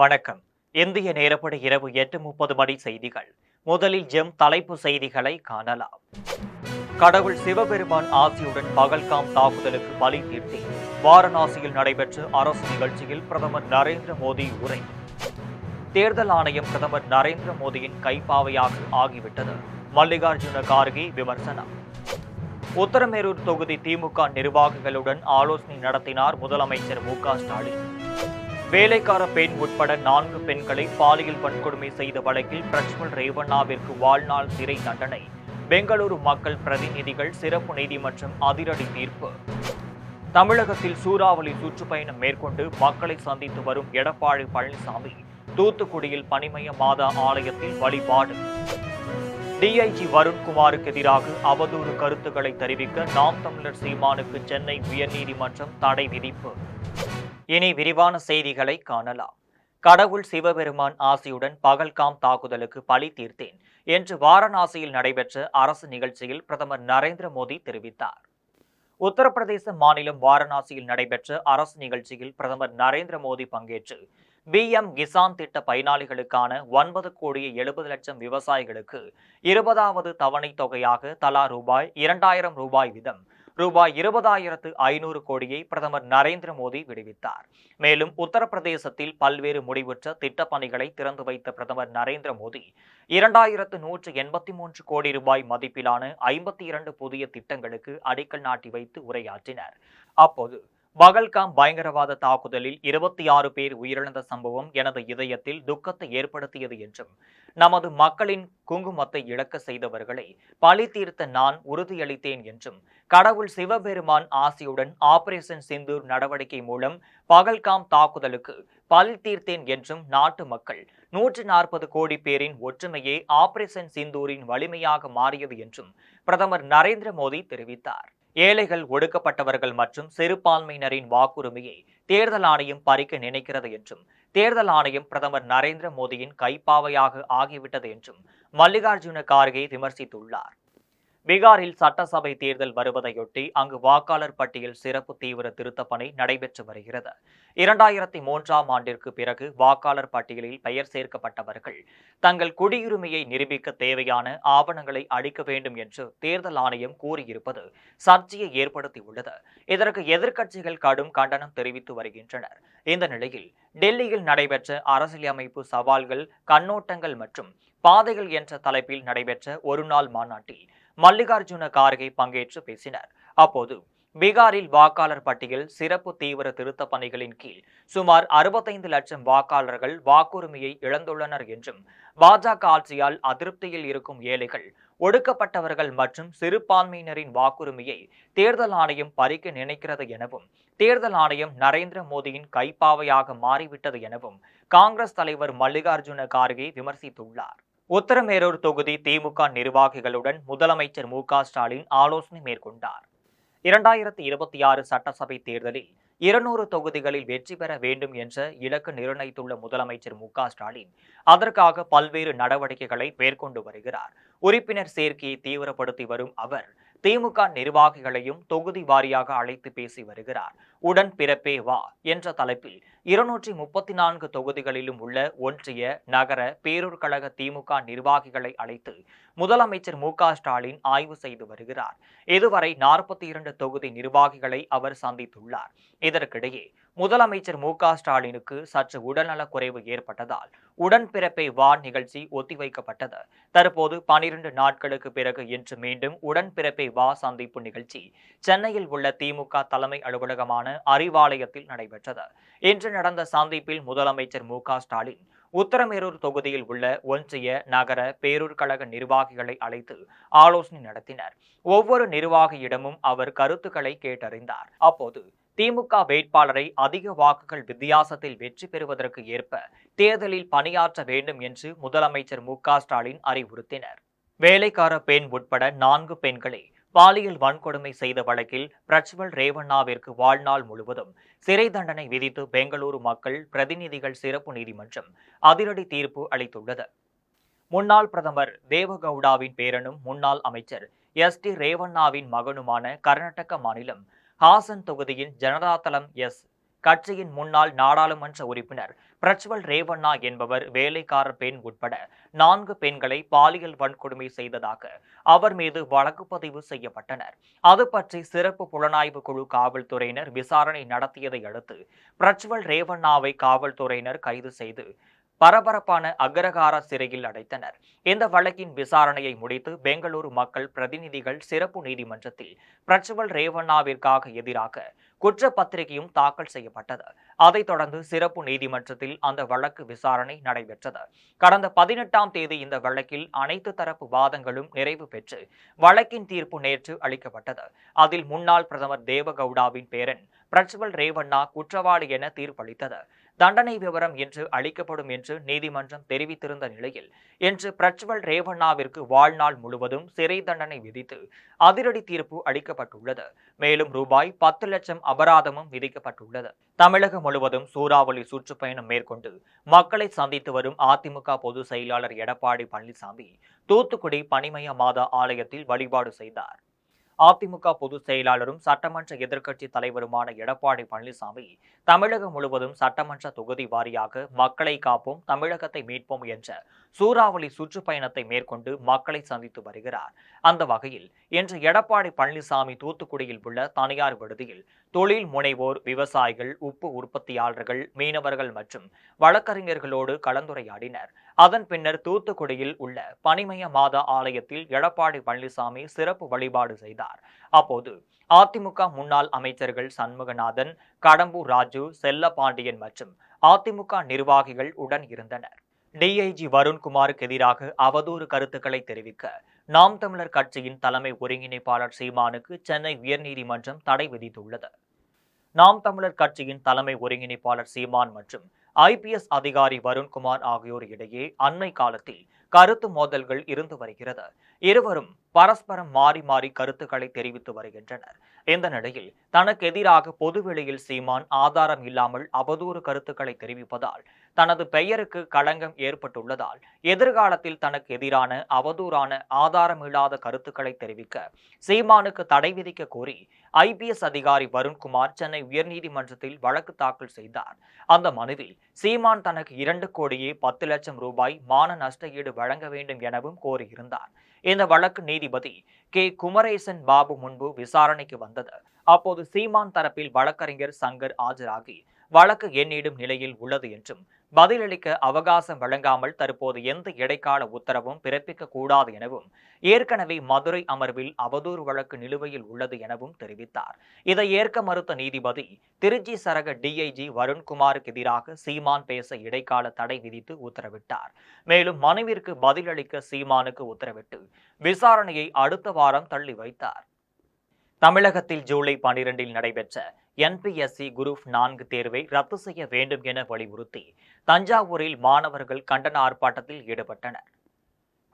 வணக்கம். இந்திய நேரப்படி இரவு 8:30 மணி செய்திகள். முதலில் தலைப்பு செய்திகளை காணலாம். கடவுள் சிவபெருமான் ஆசியுடன் பகல்காம் தாக்குதலுக்கு பலி தீர்த்தி வாரணாசியில் நடைபெற்ற அரசு நிகழ்ச்சியில் பிரதமர் நரேந்திர மோடி உரை. தேர்தல் ஆணையம் பிரதமர் நரேந்திர மோடியின் கைப்பாவையாக ஆகிவிட்டது. மல்லிகார்ஜுன கார்கே விமர்சனம். உத்தரமேரூர் தொகுதி திமுக நிர்வாகிகளுடன் ஆலோசனை நடத்தினார் முதலமைச்சர் மு.க.ஸ்டாலின். வேலைக்கார பெண் உட்பட 4 பெண்களை பாலியல் வன்கொடுமை செய்த வழக்கில் பிரஜ்வல் ரேவண்ணாவிற்கு வாழ்நாள் சிறை தண்டனை. பெங்களூரு மக்கள் பிரதிநிதிகள் சிறப்பு நீதிமன்றம் அதிரடி தீர்ப்பு. தமிழகத்தில் சூறாவளி சுற்றுப்பயணம் மேற்கொண்டு மக்களை சந்தித்து வரும் எடப்பாடி பழனிசாமி தூத்துக்குடியில் பனிமய மாதா ஆலயத்தில் வழிபாடு. டிஐஜி வருண்குமாருக்கு எதிராக அவதூறு கருத்துக்களை தெரிவிக்க நாம் தமிழர் சீமானுக்கு சென்னை உயர்நீதிமன்றம் தடை விதிப்பு. இனி விரிவான செய்திகளை காணலாம். கடவுள் சிவபெருமான் ஆசியுடன் பகல்காம் தாக்குதலுக்கு பலி தீர்த்தேன் என்று வாரணாசியில் நடைபெற்ற அரசு நிகழ்ச்சியில் பிரதமர் நரேந்திர மோடி தெரிவித்தார். உத்தரப்பிரதேச மாநிலம் வாரணாசியில் நடைபெற்ற அரசு நிகழ்ச்சியில் பிரதமர் நரேந்திர மோடி பங்கேற்று PM கிசான் திட்ட பயனாளிகளுக்கான 9,70,00,000 விவசாயிகளுக்கு 20வது தவணை தொகையாக தலா ரூபாய் 2,000 வீதம் ரூபாய் 20,500 கோடியை பிரதமர் நரேந்திர மோடி விடுவித்தார். மேலும் உத்தரப்பிரதேசத்தில் பல்வேறு முடிவுற்ற திட்டப் பணிகளை திறந்து வைத்த பிரதமர் நரேந்திர மோடி 2,183 கோடி ரூபாய் மதிப்பிலான 52 புதிய திட்டங்களுக்கு அடிக்கல் நாட்டி வைத்து உரையாற்றினார். அப்போது பகல்காம் பயங்கரவாத தாக்குதலில் 26 பேர் உயிரிழந்த சம்பவம் எனது இதயத்தில் துக்கத்தை ஏற்படுத்தியது என்றும், நமது மக்களின் குங்குமத்தை இழக்க செய்தவர்களை பழி தீர்த்த நான் உறுதியளித்தேன் என்றும், கடவுள் சிவபெருமான் ஆசியுடன் ஆபரேஷன் சிந்தூர் நடவடிக்கை மூலம் பகல்காம் தாக்குதலுக்கு பழி தீர்த்தேன் என்றும், நாட்டு மக்கள் 140 கோடி பேரின் ஒற்றுமையே ஆபரேஷன் சிந்தூரின் வலிமையாக மாறியது என்றும் பிரதமர் நரேந்திர மோடி தெரிவித்தார். ஏழைகள், ஒடுக்கப்பட்டவர்கள் மற்றும் சிறுபான்மையினரின் வாக்குரிமையை தேர்தல் ஆணையம் பறிக்க நினைக்கிறது என்றும், தேர்தல் ஆணையம் பிரதமர் நரேந்திர மோடியின் கைப்பாவையாக ஆகிவிட்டது என்றும் மல்லிகார்ஜுன கார்கே விமர்சித்துள்ளார். பீகாரில் சட்டசபை தேர்தல் வருவதையொட்டி அங்கு வாக்காளர் பட்டியல் சிறப்பு தீவிர திருத்தப் பணி நடைபெற்று வருகிறது. 2003ஆம் ஆண்டிற்கு பிறகு வாக்காளர் பட்டியலில் பெயர் சேர்க்கப்பட்டவர்கள் தங்கள் குடியுரிமையை நிரூபிக்க தேவையான ஆவணங்களை அளிக்க வேண்டும் என்று தேர்தல் ஆணையம் கூறியிருப்பது சர்ச்சையை ஏற்படுத்தியுள்ளது. இதற்கு எதிர்க்கட்சிகள் கடும் கண்டனம் தெரிவித்து வருகின்றனர். இந்த நிலையில் டெல்லியில் நடைபெற்ற அரசியலமைப்பு சவால்கள், கண்ணோட்டங்கள் மற்றும் பாதைகள் என்ற தலைப்பில் நடைபெற்ற ஒருநாள் மாநாட்டில் மல்லிகார்ஜுன கார்கே பங்கேற்று பேசினார். அப்போது பீகாரில் வாக்காளர் பட்டியல் சிறப்பு தீவிர திருத்த பணிகளின் கீழ் சுமார் 65 லட்சம் வாக்காளர்கள் வாக்குரிமையை இழந்துள்ளனர் என்றும், பாஜக ஆட்சியால் அதிருப்தியில் இருக்கும் ஏழைகள், ஒடுக்கப்பட்டவர்கள் மற்றும் சிறுபான்மையினரின் வாக்குரிமையை தேர்தல் ஆணையம் பறிக்க நினைக்கிறது எனவும், தேர்தல் ஆணையம் நரேந்திர மோடியின் கைப்பாவையாக மாறிவிட்டது எனவும் காங்கிரஸ் தலைவர் மல்லிகார்ஜுன கார்கே விமர்சித்துள்ளார். உத்தரமேரூர் தொகுதி திமுக நிர்வாகிகளுடன் முதலமைச்சர் மு.க.ஸ்டாலின் ஆலோசனை மேற்கொண்டார். 2026 சட்டசபை தேர்தலில் 200 தொகுதிகளில் வெற்றி பெற வேண்டும் என்ற இலக்கு நிர்ணயித்துள்ள முதலமைச்சர் மு.க.ஸ்டாலின் அதற்காக பல்வேறு நடவடிக்கைகளை மேற்கொண்டு வருகிறார். உறுப்பினர் சேர்க்கையை தீவிரப்படுத்தி வரும் அவர் திமுக நிர்வாகிகளையும் தொகுதி வாரியாக அழைத்து பேசி வருகிறார். உடன் பிறப்பே வா என்ற தலைப்பில் 234 தொகுதிகளிலும் உள்ள ஒன்றிய, நகர, பேரூர் கழக திமுக நிர்வாகிகளை அழைத்து முதலமைச்சர் மு.க.ஸ்டாலின் ஆய்வு செய்து வருகிறார். இதுவரை 42 தொகுதி நிர்வாகிகளை அவர் சந்தித்துள்ளார். இதற்கிடையே முதலமைச்சர் மு.க.ஸ்டாலினுக்கு சற்று உடல்நலக் குறைவு ஏற்பட்டதால் உடன்பிறப்பை வா நிகழ்ச்சி ஒத்திவைக்கப்பட்டது. தற்போது 12 நாட்களுக்கு பிறகு இன்று மீண்டும் உடன்பிறப்பை வா சந்திப்பு நிகழ்ச்சி சென்னையில் உள்ள திமுக தலைமை அலுவலகமான அறிவாலயத்தில் நடைபெற்றது. இன்று நடந்த சந்திப்பில் முதலமைச்சர் மு.க.ஸ்டாலின் உத்தரமேரூர் தொகுதியில் உள்ள ஒன்றிய, நகர, பேரூர் கழக நிர்வாகிகளை அழைத்து ஆலோசனை நடத்தினர். ஒவ்வொரு நிர்வாகியிடமும் அவர் கருத்துக்களை கேட்டறிந்தார். அப்போது திமுக வேட்பாளரை அதிக வாக்குகள் வித்தியாசத்தில் வெற்றி பெறுவதற்கு ஏற்ப தேர்தலில் பணியாற்ற வேண்டும் என்று முதலமைச்சர் மு.க.ஸ்டாலின் அறிவுறுத்தினர். வேலைக்கார பெண் உட்பட 4 பெண்களை பாலியல் வன்கொடுமை செய்த வழக்கில் பிரஜ்வல் ரேவண்ணாவிற்கு வாழ்நாள் முழுவதும் சிறை தண்டனை விதித்து பெங்களூரு மக்கள் பிரதிநிதிகள் சிறப்பு நீதிமன்றம் அதிரடி தீர்ப்பு அளித்துள்ளது. முன்னாள் பிரதமர் தேவகவுடாவின் பேரனும் முன்னாள் அமைச்சர் SD ரேவண்ணாவின் மகனுமான கர்நாடக மாநிலம் ஹாசன் தொகுதியின் ஜனதாதளம் கட்சியின் முன்னாள் நாடாளுமன்ற உறுப்பினர் பிரஜ்வல் ரேவண்ணா என்பவர் வேலைக்காரர் பெண் உட்பட 4 பெண்களை பாலியல் வன்கொடுமை செய்ததாக அவர் மீது வழக்கு பதிவு செய்யப்பட்டனர். அது பற்றி சிறப்பு புலனாய்வு குழு காவல்துறையினர் விசாரணை நடத்தியதை அடுத்து பிரஜ்வல் ரேவண்ணாவை காவல்துறையினர் கைது செய்து பரபரப்பான அக்ரஹாரா சிறையில் அடைத்தனர். இந்த வழக்கின் விசாரணையை முடித்து பெங்களூரு மக்கள் பிரதிநிதிகள் சிறப்பு நீதிமன்றத்தில் பிரஜ்வல் ரேவண்ணாவிற்காக எதிராக குற்றப்பத்திரிகையும் தாக்கல் செய்யப்பட்டது. அதைத் தொடர்ந்து சிறப்பு நீதிமன்றத்தில் அந்த வழக்கு விசாரணை நடைபெற்றது. கடந்த 18ஆம் தேதி இந்த வழக்கில் அனைத்து தரப்பு வாதங்களும் நிறைவு பெற்று வழக்கின் தீர்ப்பு நேற்று அளிக்கப்பட்டது. அதில் முன்னாள் பிரதமர் தேவகவுடாவின் பேரன் பிரஜ்வல் ரேவண்ணா குற்றவாளி என தீர்ப்பளித்தது. தண்டனை விவரம் இன்று அளிக்கப்படும் என்று நீதிமன்றம் தெரிவித்திருந்த நிலையில் இன்று பிரஜ்வல் ரேவண்ணாவிற்கு வாழ்நாள் முழுவதும் சிறை தண்டனை விதித்து அதிரடி தீர்ப்பு அளிக்கப்பட்டுள்ளது. மேலும் ரூபாய் 10 லட்சம் அபராதமும் விதிக்கப்பட்டுள்ளது. தமிழகம் முழுவதும் சூறாவளி சுற்றுப்பயணம் மேற்கொண்டு மக்களை சந்தித்து வரும் அதிமுக பொதுச் செயலாளர் எடப்பாடி பழனிசாமி தூத்துக்குடி பனிமய மாதா ஆலயத்தில் வழிபாடு செய்தார். அதிமுக பொதுச் செயலாளரும் சட்டமன்ற எதிர்க்கட்சி தலைவருமான எடப்பாடி பழனிசாமி தமிழகம் முழுவதும் சட்டமன்ற தொகுதி வாரியாக மக்களை காப்போம், தமிழகத்தை மீட்போம் என்ற சூறாவளி சுற்றுப்பயணத்தை மேற்கொண்டு மக்களை சந்தித்து வருகிறார். அந்த வகையில் இன்று எடப்பாடி பழனிசாமி தூத்துக்குடியில் உள்ள தனியார் விடுதியில் தொழில் முனைவோர், விவசாயிகள், உப்பு உற்பத்தியாளர்கள், மீனவர்கள் மற்றும் வழக்கறிஞர்களோடு கலந்துரையாடினர். அதன் பின்னர் தூத்துக்குடியில் உள்ள பனிமய மாதா ஆலயத்தில் எடப்பாடி பழனிசாமி சிறப்பு வழிபாடு செய்தார். அப்போது அதிமுக முன்னாள் அமைச்சர்கள் சண்முகநாதன், கடம்பூர் ராஜு, செல்லப்பாண்டியன் மற்றும் அதிமுக நிர்வாகிகள் உடன் இருந்தனர். டிஐஜி வருண்குமாருக்கு எதிராக அவதூறு கருத்துக்களை தெரிவிக்க நாம் தமிழர் கட்சியின் தலைமை ஒருங்கிணைப்பாளர் சீமானுக்கு சென்னை உயர்நீதிமன்றம் தடை விதித்துள்ளது. நாம் தமிழர் கட்சியின் தலைமை ஒருங்கிணைப்பாளர் சீமான் மற்றும் ஐபிஎஸ் அதிகாரி வருண்குமார் ஆகியோர் இடையே அண்மை காலத்தில் கருத்து மோதல்கள் இருந்து வருகிறது. இருவரும் பரஸ்பரம் மாறி மாறி கருத்துக்களை தெரிவித்து வருகின்றனர். இந்த நிலையில் தனக்கு எதிராக பொதுவெளியில் சீமான் ஆதாரம் இல்லாமல் அவதூறு கருத்துக்களை தெரிவிப்பதால் தனது பெயருக்கு களங்கம் ஏற்பட்டுள்ளதால் எதிர்காலத்தில் தனக்கு எதிரான அவதூறான ஆதாரமில்லாத கருத்துக்களை தெரிவிக்க சீமானுக்கு தடை விதிக்க கோரி ஐபிஎஸ் அதிகாரி வருண்குமார் சென்னை உயர்நீதிமன்றத்தில் வழக்கு தாக்கல் செய்தார். அந்த மனுவில் சீமான் தனக்கு 2 கோடியே 10 லட்சம் ரூபாய் மான நஷ்ட ஈடு வழங்க வேண்டும் எனவும் கோரியிருந்தார். இந்த வழக்கு நீதிபதி கே குமரேசன் பாபு முன்பு விசாரணைக்கு வந்தது. அப்போது சீமான் தரப்பில் வழக்கறிஞர் சங்கர் ஆஜராகி வழக்கு எண்ணிடும் நிலையில் உள்ளது என்றும் பதிலளிக்க அவகாசம் வழங்காமல் தற்போது எந்த இடைக்கால உத்தரவும் பிறப்பிக்க கூடாது எனவும் ஏற்கனவே மதுரை அமர்வில் அவதூறு வழக்கு நிலுவையில் உள்ளது எனவும் தெரிவித்தார். இதை ஏற்க மறுத்த நீதிபதி திருச்சி சரக டிஐஜி வருண்குமாருக்கு எதிராக சீமான் பேச இடைக்கால தடை விதித்து உத்தரவிட்டார். மேலும் மனுவிற்கு பதிலளிக்க சீமானுக்கு உத்தரவிட்டு விசாரணையை அடுத்த வாரம் தள்ளி வைத்தார். தமிழகத்தில் ஜூலை 12இல் நடைபெற்ற என்பிஎஸ்சி குரூப் 4 தேர்வை ரத்து செய்ய வேண்டும் என வலியுறுத்தி தஞ்சாவூரில் மாணவர்கள் கண்டன ஆர்ப்பாட்டத்தில் ஈடுபட்டனர்.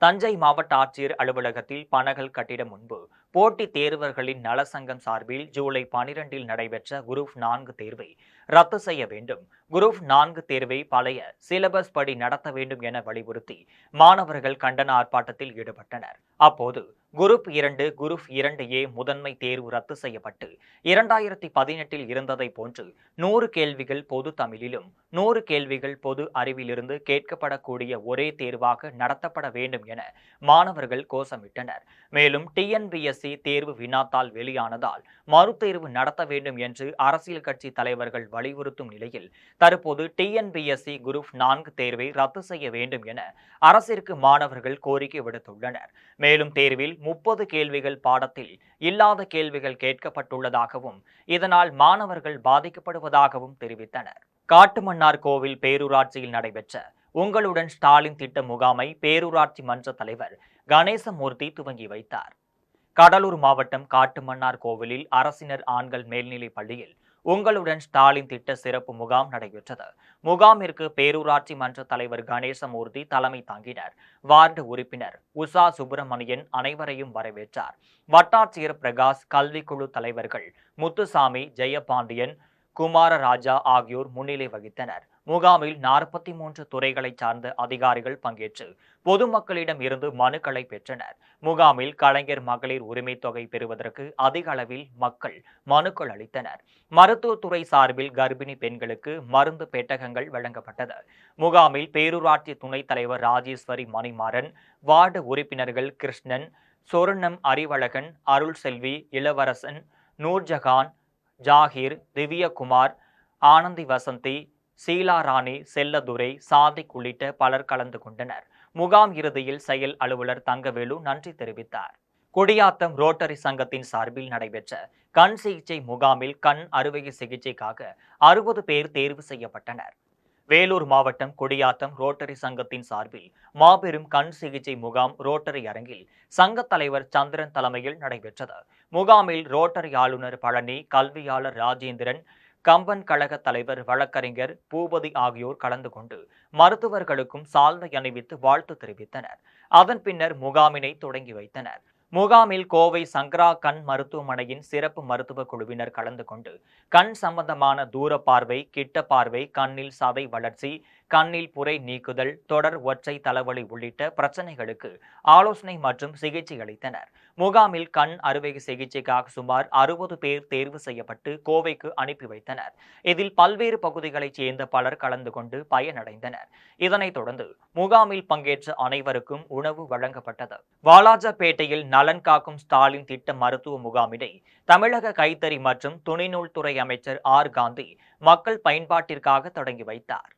தஞ்சை மாவட்ட ஆட்சியர் அலுவலகத்தில் பனகல் கட்டிடம் முன்பு போட்டித் தேர்வர்களின் நலசங்கம் சார்பில் ஜூலை 12இல் நடைபெற்ற குரூப் 4 தேர்வை ரத்து செய்ய வேண்டும், குரூப் 4 தேர்வை பழைய சிலபஸ் படி நடத்த வேண்டும் என வலியுறுத்தி மாணவர்கள் கண்டன ஆர்ப்பாட்டத்தில் ஈடுபட்டனர். அப்போது குரூப் 2, குரூப் 2A முதன்மை தேர்வு ரத்து செய்யப்பட்டு 2018இல் இருந்ததை போன்று 100 கேள்விகள் பொது தமிழிலும் 100 கேள்விகள் பொது அறிவிலிருந்து கேட்கப்படக்கூடிய ஒரே தேர்வாக நடத்தப்பட வேண்டும் என மாணவர்கள் கோஷமிட்டனர். மேலும் டிஎன்பிஎஸ்சி தேர்வு வினாத்தாள் வெளியானதால் மறுதேர்வு நடத்த வேண்டும் என்று அரசியல் கட்சி தலைவர்கள் வலியுறுத்தும் நிலையில் தற்போது டிஎன்பிஎஸ்சி குரூப் 4 தேர்வை ரத்து செய்ய வேண்டும் என அரசிற்கு மாணவர்கள் கோரிக்கை விடுத்துள்ளனர். மேலும் தேர்வில் 30 கேள்விகள் பாடத்தில் இல்லாத கேள்விகள் கேட்கப்பட்டுள்ளதாகவும் இதனால் மாணவர்கள் பாதிக்கப்படுவதாகவும் தெரிவித்தனர். காட்டுமன்னார் கோவில் பேரூராட்சியில் நடைபெற்ற உங்களுடன் ஸ்டாலின் திட்ட முகாமை பேரூராட்சி மன்ற தலைவர் கணேசமூர்த்தி துவங்கி வைத்தார். கடலூர் மாவட்டம் காட்டுமன்னார் கோவிலில் அரசினர் ஆண்கள் மேல்நிலைப் பள்ளியில் உங்களுடன் ஸ்டாலின் திட்ட சிறப்பு முகாம் நடைபெற்றது. முகாமிற்கு பேரூராட்சி மன்ற தலைவர் கணேசமூர்த்தி தலைமை தாங்கினார். வார்டு உறுப்பினர் உஷா சுப்பிரமணியன் அனைவரையும் வரவேற்றார். வட்டாட்சியர் பிரகாஷ், கல்விக்குழு தலைவர்கள் முத்துசாமி, ஜெயபாண்டியன், குமாரராஜா ஆகியோர் முன்னிலை வகித்தனர். முகாமில் 43 துறைகளை சார்ந்த அதிகாரிகள் பங்கேற்று பொதுமக்களிடம் இருந்து மனுக்களை பெற்றனர். முகாமில் கலைஞர் மகளிர் உரிமை தொகை பெறுவதற்கு அதிக அளவில் மக்கள் மனுக்கள் அளித்தனர். மருத்துவத்துறை சார்பில் கர்ப்பிணி பெண்களுக்கு மருந்து பெட்டகங்கள் வழங்கப்பட்டது. முகாமில் பேரூராட்சி துணைத் தலைவர் ராஜேஸ்வரி மணிமாறன், வார்டு உறுப்பினர்கள் கிருஷ்ணன், சொர்ணம் அறிவழகன், அருள் செல்வி, இளவரசன், நூர்ஜஹான், ஜாகிர், திவ்யகுமார், ஆனந்தி வசந்தி, சீலா ராணி, செல்லதுரை, சாதிக் உள்ளிட்ட பலர் கலந்து கொண்டனர். முகாம் இறுதியில் செயல் அலுவலர் தங்கவேலு நன்றி தெரிவித்தார். குடியாத்தம் ரோட்டரி சங்கத்தின் சார்பில் நடைபெற்ற கண் சிகிச்சை முகாமில் கண் அறுவை சிகிச்சைக்காக 60 பேர் தேர்வு செய்யப்பட்டனர். வேலூர் மாவட்டம் குடியாத்தம் ரோட்டரி சங்கத்தின் சார்பில் மாபெரும் கண் சிகிச்சை முகாம் ரோட்டரி அரங்கில் சங்க தலைவர் சந்திரன் தலைமையில் நடைபெற்றது. முகாமில் ரோட்டரி ஆளுநர் பழனி, கல்வியாளர் ராஜேந்திரன், கம்பன் கழக தலைவர் வழக்கறிஞர் பூபதி ஆகியோர் கலந்து கொண்டு மருத்துவர்களுக்கும் சால்வை அணிவித்து வாழ்த்து தெரிவித்தனர். அதன் பின்னர் முகாமினை தொடங்கி வைத்தனர். முகாமில் கோவை சங்கரா கண் மருத்துவமனையின் சிறப்பு மருத்துவ குழுவினர் கலந்து கொண்டு கண் சம்பந்தமான தூர பார்வை, கிட்ட பார்வை, கண்ணில் சதை வளர்ச்சி, கண்ணில் புரை நீக்குதல், தொடர் ஒற்றை தலைவலி உள்ளிட்ட பிரச்சனைகளுக்கு ஆலோசனை மற்றும் சிகிச்சை அளித்தனர். முகாமில் கண் அறுவை சிகிச்சைக்காக சுமார் 60 பேர் தேர்வு செய்யப்பட்டு கோவைக்கு அனுப்பி வைத்தனர். இதில் பல்வேறு பகுதிகளைச் சேர்ந்த பலர் கலந்து கொண்டு பயனடைந்தனர். இதனைத் தொடர்ந்து முகாமில் பங்கேற்ற அனைவருக்கும் உணவு வழங்கப்பட்டது. வாலாஜாபேட்டையில் நலன் காக்கும் ஸ்டாலின் திட்ட மருத்துவ முகாமினை தமிழக கைத்தறி மற்றும் துணிநூல் துறை அமைச்சர் ஆர் காந்தி மக்கள் பயன்பாட்டிற்காக தொடங்கி வைத்தார்.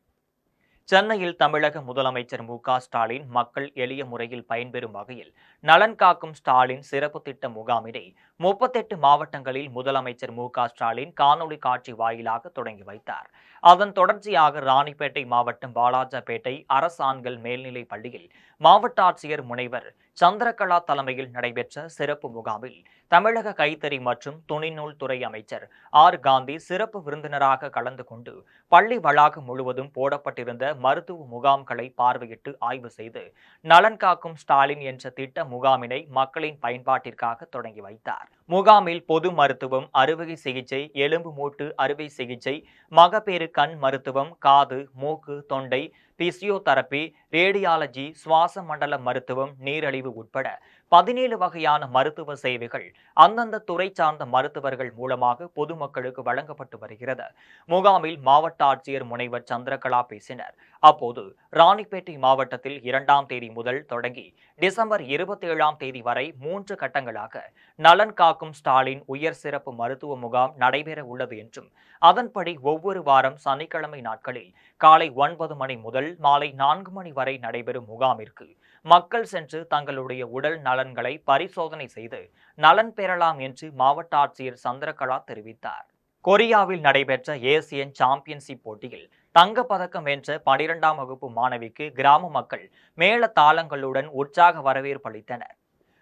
சென்னையில் தமிழக முதலமைச்சர் மு.க.ஸ்டாலின் மக்கள் எளிய முறையில் பயன்பெறும் வகையில் நலன் காக்கும் ஸ்டாலின் சிறப்பு திட்ட முகாமினை 38 மாவட்டங்களில் முதலமைச்சர் மு.க.ஸ்டாலின் காணொலி காட்சி வாயிலாக தொடங்கி வைத்தார். அதன் தொடர்ச்சியாக ராணிப்பேட்டை மாவட்டம் வாலாஜாபேட்டை அரசு ஆண்கள் மேல்நிலைப் பள்ளியில் மாவட்ட ஆட்சியர் முனைவர் சந்திரகலா தலைமையில் நடைபெற்ற சிறப்பு முகாமில் தமிழக கைத்தறி மற்றும் துணிநூல் துறை அமைச்சர் ஆர் காந்தி சிறப்பு விருந்தினராக கலந்து கொண்டு பள்ளி வளாகம் முழுவதும் போடப்பட்டிருந்த மருத்துவ முகாம்களை பார்வையிட்டு ஆய்வு செய்து நலன் காக்கும் ஸ்டாலின் என்ற திட்ட முகாமினை மக்களின் பயன்பாட்டிற்காக தொடங்கி வைத்தார். முகாமில் பொது மருத்துவம், அறுவை சிகிச்சை, எலும்பு மூட்டு அறுவை சிகிச்சை, மகப்பேறு, கண் மருத்துவம், காது, மூக்கு, தொண்டை, பிசியோதெரபி, ரேடியாலஜி, சுவாச மண்டல மருத்துவம், நீரிழிவு உட்பட 17 வகையான மருத்துவ சேவைகள் அந்தந்த துறை சார்ந்த மருத்துவர்கள் மூலமாக பொதுமக்களுக்கு வழங்கப்பட்டு வருகிறது. முகாமில் மாவட்ட ஆட்சியர் முனைவர் சந்திரகலா பேசினர். அப்போது ராணிப்பேட்டை மாவட்டத்தில் 2ஆம் தேதி முதல் தொடங்கி டிசம்பர் 27ஆம் தேதி வரை 3 கட்டங்களாக நலன் காக்கும் ஸ்டாலின் உயர் சிறப்பு மருத்துவ முகாம் நடைபெற உள்ளது என்றும் அதன்படி ஒவ்வொரு வாரம் சனிக்கிழமை நாட்களில் காலை 9 மணி முதல் மாலை 4 மணி வரை நடைபெறும் முகாமிற்கு மக்கள் சென்று தங்களுடைய உடல் நலன்களை பரிசோதனை செய்து நலன் பெறலாம் என்று மாவட்ட ஆட்சியர் சந்திரகலா தெரிவித்தார். கொரியாவில் நடைபெற்ற ஏசியன் சாம்பியன்ஷிப் போட்டியில் தங்கப் பதக்கம் வென்ற 12ஆம் வகுப்பு மாணவிக்கு கிராம மக்கள் மேள தாளங்களுடன் உற்சாக வரவேற்பு அளித்தனர்.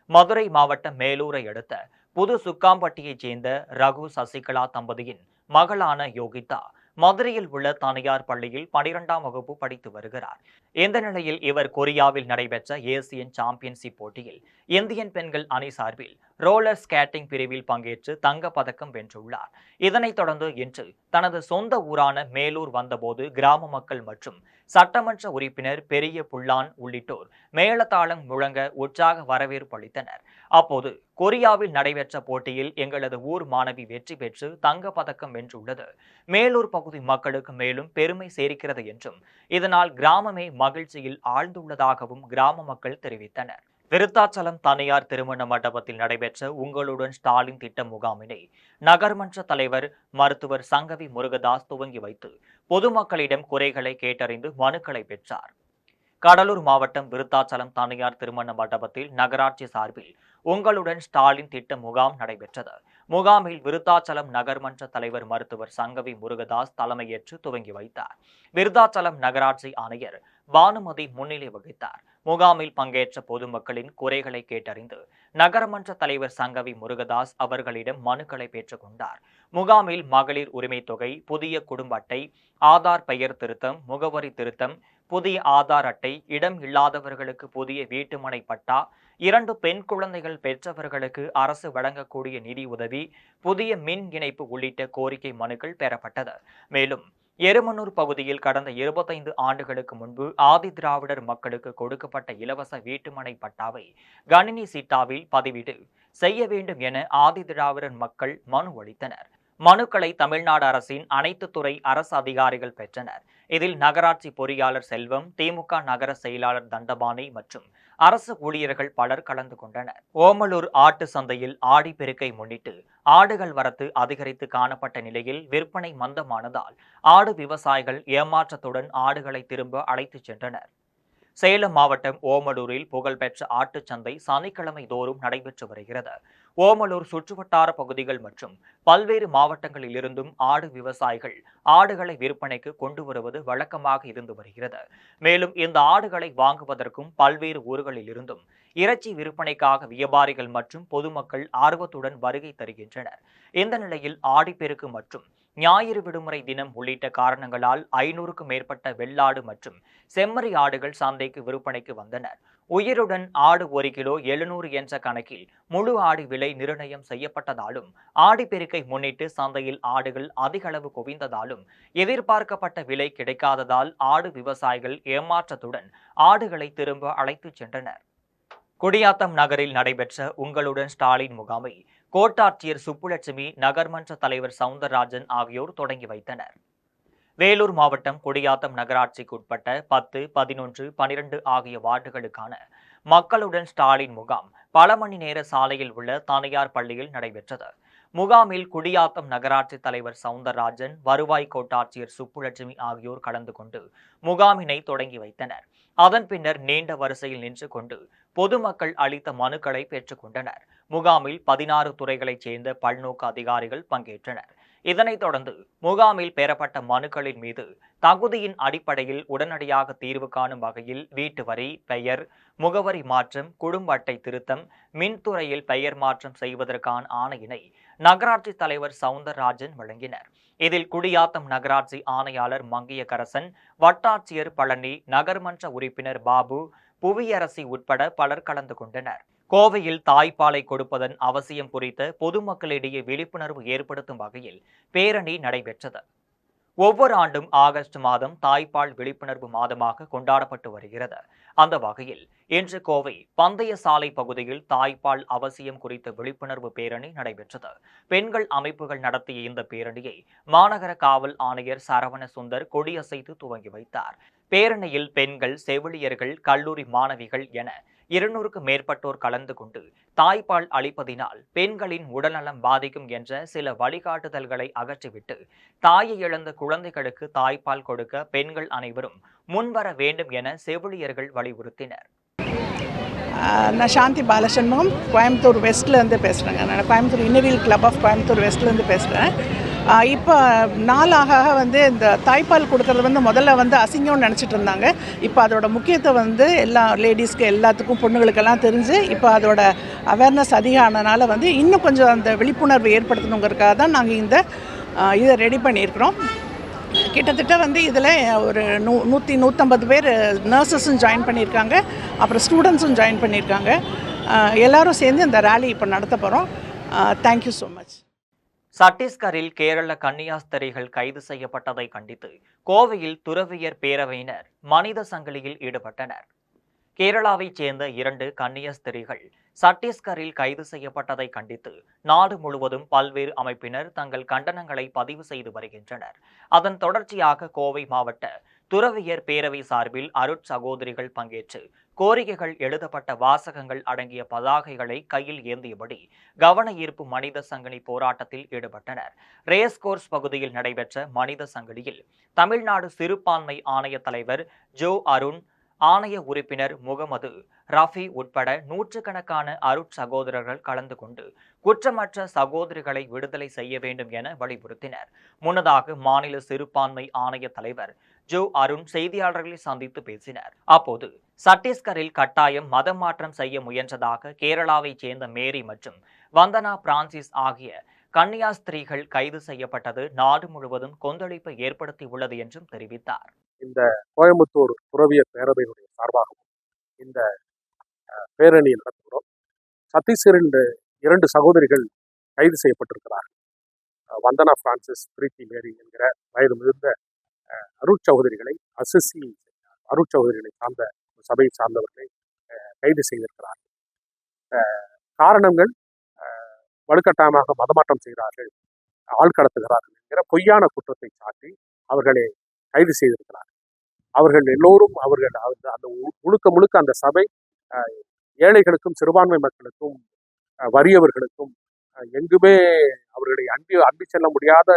மதுரை மாவட்டம் மேலூரை அடுத்த புது சுக்காம்பட்டியைச் சேர்ந்த ரகு சசிகலா தம்பதியின் மகளான யோகிதா மதுரையில் உள்ள தனியார் பள்ளியில் 12ஆம் வகுப்பு படித்து வருகிறார். இந்த நிலையில் இவர் கொரியாவில் நடைபெற்ற ஏசியன் சாம்பியன்ஷிப் போட்டியில் இந்தியன் பெண்கள் அணி சார்பில் ரோலர் ஸ்கேட்டிங் பிரிவில் பங்கேற்று தங்கப் பதக்கம் வென்றுள்ளார். இதனைத் தொடர்ந்து இன்று தனது சொந்த ஊரான மேலூர் வந்தபோது கிராம மக்கள் மற்றும் சட்டமன்ற உறுப்பினர் பெரிய புல்லான் உள்ளிட்டோர் மேளதாளம் முழங்க உற்சாக வரவேற்பு அளித்தனர். அப்போது கொரியாவில் நடைபெற்ற போட்டியில் எங்களது ஊர் மாணவி வெற்றி பெற்று தங்கப் பதக்கம் வென்றுள்ளது மேலூர் பகுதி மக்களுக்கு மேலும் பெருமை சேர்க்கிறது என்றும் இதனால் கிராமமே மகிழ்ச்சியில் ஆழ்ந்துள்ளதாகவும் கிராம மக்கள் தெரிவித்தனர். விருத்தாச்சலம் தனியார் திருமண மண்டபத்தில் நடைபெற்ற உங்களுடன் ஸ்டாலின் திட்ட முகாமினை நகர்மன்ற தலைவர் மருத்துவர் சங்கவி முருகதாஸ் துவங்கி வைத்து பொதுமக்களிடம் குறைகளை கேட்டறிந்து மனுக்களை பெற்றார். கடலூர் மாவட்டம் விருத்தாச்சலம் தனியார் திருமண மண்டபத்தில் நகராட்சி சார்பில் உங்களுடன் ஸ்டாலின் திட்ட முகாம் நடைபெற்றது. முகாமில் விருத்தாச்சலம் நகர்மன்ற தலைவர் மருத்துவர் சங்கவி முருகதாஸ் தலைமையேற்று துவங்கி வைத்தார். விருத்தாச்சலம் நகராட்சி ஆணையர் பானுமதி முன்னிலை வகித்தார். முகாமில் பங்கேற்ற பொதுமக்களின் குறைகளை கேட்டறிந்து நகரமன்ற தலைவர் சங்கவி முருகதாஸ் அவர்களிடம் மனுக்களை பெற்றுக் கொண்டார். முகாமில் மகளிர் உரிமை தொகை, புதிய குடும்ப அட்டை, ஆதார் பெயர் திருத்தம், முகவரி திருத்தம், புதிய ஆதார் அட்டை, இடம் இல்லாதவர்களுக்கு புதிய வீட்டுமனை பட்டா, 2 பெண் குழந்தைகள் பெற்றவர்களுக்கு அரசு வழங்கக்கூடிய நிதி உதவி, புதிய மின் இணைப்பு உள்ளிட்ட கோரிக்கை மனுக்கள் பெறப்பட்டது. மேலும் எருமனூர் பகுதியில் கடந்த 25 ஆண்டுகளுக்கு முன்பு ஆதிதிராவிடர் மக்களுக்கு கொடுக்கப்பட்ட இலவச வீட்டுமனை பட்டாவை கணினி சீட்டாவில் பதிவீடு செய்ய வேண்டும் என ஆதிதிராவிடர் மக்கள் மனு அளித்தனர். மனுக்களை தமிழ்நாடு அரசின் அனைத்து துறை அரசு அதிகாரிகள் பெற்றனர். இதில் நகராட்சி பொறியாளர் செல்வம், திமுக நகர செயலாளர் தண்டபாணி மற்றும் அரசு ஊழியர்கள் பலர் கலந்து கொண்டனர். ஓமலூர் ஆட்டு சந்தையில் ஆடிப்பெருக்கை முன்னிட்டு ஆடுகள் வரத்து அதிகரித்து காணப்பட்ட நிலையில் விற்பனை மந்தமானதால் ஆடு விவசாயிகள் ஏமாற்றத்துடன் ஆடுகளை திரும்ப அழைத்துச் சென்றனர். சேலம் மாவட்டம் ஓமலூரில் புகழ்பெற்ற ஆட்டுச்சந்தை சனிக்கிழமை தோறும் நடைபெற்று வருகிறது. ஓமலூர் சுற்றுவட்டார பகுதிகள் மற்றும் பல்வேறு மாவட்டங்களில் இருந்தும் ஆடு விவசாயிகள் ஆடுகளை விற்பனைக்கு கொண்டு வருவது வழக்கமாக இருந்து வருகிறது. மேலும் இந்த ஆடுகளை வாங்குவதற்கும் பல்வேறு ஊர்களில் இருந்தும் இறைச்சி விற்பனைக்காக வியாபாரிகள் மற்றும் பொதுமக்கள் ஆர்வத்துடன் வருகை தருகின்றனர். இந்த நிலையில் ஆடிப்பெருக்கு மற்றும் ஞாயிறு விடுமுறை தினம் உள்ளிட்ட காரணங்களால் 500க்கும் மேற்பட்ட வெள்ளாடு மற்றும் செம்மறி ஆடுகள் சந்தைக்கு விற்பனைக்கு வந்தனர். உயிருடன் ஆடு 1 கிலோ 700 என்ற கணக்கில் முழு ஆடு விலை நிர்ணயம் செய்யப்பட்டதாலும் ஆடிப்பெருக்கை முன்னிட்டு சந்தையில் ஆடுகள் அதிக அளவு குவிந்ததாலும் எதிர்பார்க்கப்பட்ட விலை கிடைக்காததால் ஆடு விவசாயிகள் ஏமாற்றத்துடன் ஆடுகளை திரும்ப அழைத்துச் சென்றனர். குடியாத்தம் நகரில் நடைபெற்ற உங்களுடன் ஸ்டாலின் முகாமை கோட்டாட்சியர் சுப்புலட்சுமி, நகர்மன்ற தலைவர் சவுந்தரராஜன் ஆகியோர் தொடங்கி வைத்தனர். வேலூர் மாவட்டம் குடியாத்தம் நகராட்சிக்குட்பட்ட 10, 11, 12 ஆகிய வார்டுகளுக்கான மக்களுடன் ஸ்டாலின் முகாம் பல மணி நேர சாலையில் உள்ள தனியார் பள்ளியில் நடைபெற்றது. முகாமில் குடியாத்தம் நகராட்சி தலைவர் சவுந்தரராஜன், வருவாய் கோட்டாட்சியர் சுப்புலட்சுமி ஆகியோர் கலந்து கொண்டு முகாமினை தொடங்கி வைத்தனர். அதன் பின்னர் நீண்ட வரிசையில் நின்று கொண்டு பொதுமக்கள் அளித்த மனுக்களை பெற்றுக் கொண்டனர். முகாமில் 16 துறைகளைச் சேர்ந்த பல்நோக்கு அதிகாரிகள் பங்கேற்றனர். இதனைத் தொடர்ந்து முகாமில் பெறப்பட்ட மனுக்களின் மீது தகுதியின் அடிப்படையில் உடனடியாக தீர்வு காணும் வகையில் வீட்டு வரி, பெயர், முகவரி மாற்றம், குடும்ப அட்டை திருத்தம், மின்துறையில் பெயர் மாற்றம் செய்வதற்கான ஆணையினை நகராட்சி தலைவர் சவுந்தரராஜன் வழங்கினர். இதில் குடியாத்தம் நகராட்சி ஆணையாளர் மங்கையகரசன், வட்டாட்சியர் பழனி, நகர்மன்ற உறுப்பினர் பாபு, புவியரசி உட்பட பலர் கலந்து கொண்டனர். கோவையில் தாய்ப்பாலை கொடுப்பதன் அவசியம் குறித்த பொதுமக்களிடையே விழிப்புணர்வு ஏற்படுத்தும் வகையில் பேரணி நடைபெற்றது. ஒவ்வொரு ஆண்டும் ஆகஸ்ட் மாதம் தாய்ப்பால் விழிப்புணர்வு மாதமாக கொண்டாடப்பட்டு வருகிறது. அந்த வகையில் இன்று கோவை பந்தய சாலை பகுதியில் தாய்ப்பால் அவசியம் குறித்த விழிப்புணர்வு பேரணி நடைபெற்றது. பெண்கள் அமைப்புகள் நடத்திய இந்த பேரணியை மாநகர காவல் ஆணையர் சரவண சுந்தர் கொடியசைத்து துவங்கி வைத்தார். பேரணியில் பெண்கள், செவிலியர்கள், கல்லூரி மாணவிகள் என 200க்கும் மேற்பட்டோர் கலந்து கொண்டு தாய்ப்பால் அளிப்பதினால் பெண்களின் உடல்நலம் பாதிக்கும் என்ற சில வழிகாட்டுதல்களை அகற்றிவிட்டு தாயை இழந்த குழந்தைகளுக்கு தாய்ப்பால் கொடுக்க பெண்கள் அனைவரும் முன்வர வேண்டும் என செவிலியர்கள் வலியுறுத்தினர். நான் சாந்தி பாலசண்முகம், கோயம்புத்தூர் வெஸ்ட்லேருந்து பேசுகிறேங்க. நான் கோயம்புத்தூர் இன்னவியல் கிளப் ஆஃப் கோயம்புத்தூர் வெஸ்ட்லேருந்து பேசுகிறேன். இப்போ நாளாக இந்த தாய்ப்பால் கொடுக்கறது முதல்ல அசிங்கம்னு நினச்சிட்டு இருந்தாங்க. இப்போ அதோட முக்கியத்துவம் எல்லா லேடிஸ்க்கு, எல்லாத்துக்கும், பொண்ணுங்களுக்கெல்லாம் தெரிஞ்சு இப்போ அதோட அவேர்னஸ் அதிகம் ஆனதுனால இன்னும் கொஞ்சம் அந்த விழிப்புணர்வு ஏற்படுத்தணுங்கிறதுக்காக தான் நாங்கள் இதை ரெடி பண்ணியிருக்கிறோம். கிட்டத்தட்ட இதில் ஒரு 150 பேர் நர்சஸும் ஜாயின் பண்ணியிருக்காங்க, அப்புறம் ஸ்டூடெண்ட்ஸும் ஜாயின் பண்ணியிருக்காங்க. எல்லோரும் சேர்ந்து இந்த ரேலி இப்போ நடத்த போகிறோம். Thank you so much. சத்தீஸ்கரில் கேரள கன்னியாஸ்திரிகள் கைது செய்யப்பட்டதை கண்டித்து கோவையில் துறவியர் பேரவையினர் மனித சங்கிலியில் ஈடுபட்டனர். கேரளாவைச் சேர்ந்த 2 கன்னியாஸ்திரிகள் சத்தீஸ்கரில் கைது செய்யப்பட்டதை கண்டித்து நாடு முழுவதும் பல்வேறு அமைப்பினர் தங்கள் கண்டனங்களை பதிவு செய்து வருகின்றனர். அதன் தொடர்ச்சியாக கோவை மாவட்ட துறவியர் பேரவை சார்பில் அருட்சகோதரிகள் பங்கேற்று கோரிக்கைகள் எழுதப்பட்ட வாசகங்கள் அடங்கிய பதாகைகளை கையில் ஏந்தியபடி கவன ஈர்ப்பு மனித சங்கிலி போராட்டத்தில் ஈடுபட்டனர். ரேஸ்கோர்ஸ் பகுதியில் நடைபெற்ற மனித சங்கிலியில் தமிழ்நாடு சிறுபான்மை ஆணைய தலைவர் ஜோ அருண், ஆணைய உறுப்பினர் முகமது ரஃபி உட்பட நூற்றுக்கணக்கான அருட்சகோதரர்கள் கலந்து கொண்டு குற்றமற்ற சகோதரிகளை விடுதலை செய்ய வேண்டும் என வலியுறுத்தினர். முன்னதாக மாநில சிறுபான்மை ஆணைய தலைவர் ஜோ அருண் செய்தியாளர்களை சந்தித்து பேசினார். அப்போது சத்தீஸ்கரில் கட்டாயம் மதம் மாற்றம் செய்ய முயன்றதாக கேரளாவைச் சேர்ந்த மேரி மற்றும் வந்தனா பிரான்சிஸ் ஆகிய கன்னியாஸ்திரிகள் கைது செய்யப்பட்டது நாடு முழுவதும் கொந்தளிப்பை ஏற்படுத்தி உள்ளது என்றும் தெரிவித்தார். இந்த கோயம்புத்தூர் துறவியர் பேரவையினுடைய சார்பாகவும் இந்த பேரணியை நடத்துகிறோம். சத்தீஸ்கரில் 2 சகோதரிகள் கைது செய்யப்பட்டிருக்கிறார்கள். வந்தனா பிரான்சிஸ், பிரீத்தி மேரி என்கிற வயது மிகுந்த அருட்சகோதரிகளை அருட்சகோதரிகளை சார்ந்த சபையை சார்ந்தவர்களை கைது செய்திருக்கிறார்கள். காரணங்கள் வலுக்கட்டாயமாக மதமாற்றம் செய்கிறார்கள், ஆள் கடத்துகிறார்கள் என்கிற பொய்யான குற்றத்தை சாட்டி அவர்களை கைது செய்திருக்கிறார்கள். அவர்கள் எல்லோரும் அந்த முழுக்க அந்த சபை ஏழைகளுக்கும் சிறுபான்மை மக்களுக்கும் வறியவர்களுக்கும் எங்குமே அவர்களை அன்பி செல்ல முடியாத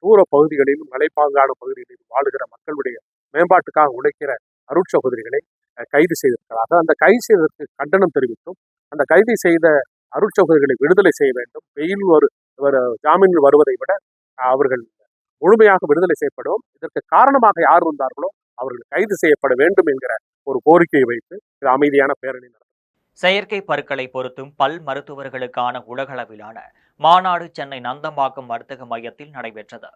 தூர பகுதிகளிலும் மலைப்பாங்கான பகுதிகளிலும் வாழுகிற மக்களுடைய மேம்பாட்டுக்காக உழைக்கிற அருட்சகோதரிகளை கைது செய்திருக்கிறார்கள். அந்த கைது செய்ததற்கு கண்டனம் தெரிவித்தும் அந்த கைது செய்த அருட்சகோதரிகளை விடுதலை செய்ய வேண்டும். ஜாமீனில் வருவதை விட அவர்கள் முழுமையாக விடுதலை செய்யப்படும். இதற்கு காரணமாக யார் இருந்தார்களோ அவர்கள் கைது செய்யப்பட வேண்டும் என்கிற ஒரு கோரிக்கையை வைத்து இது அமைதியான பேரணி நடந்தது. செயற்கை பற்களை பொருத்தும் பல் மருத்துவர்களுக்கான உலகளவிலான மாநாடு சென்னை நந்தம்பாக்கம் வர்த்தக மையத்தில் நடைபெற்றது.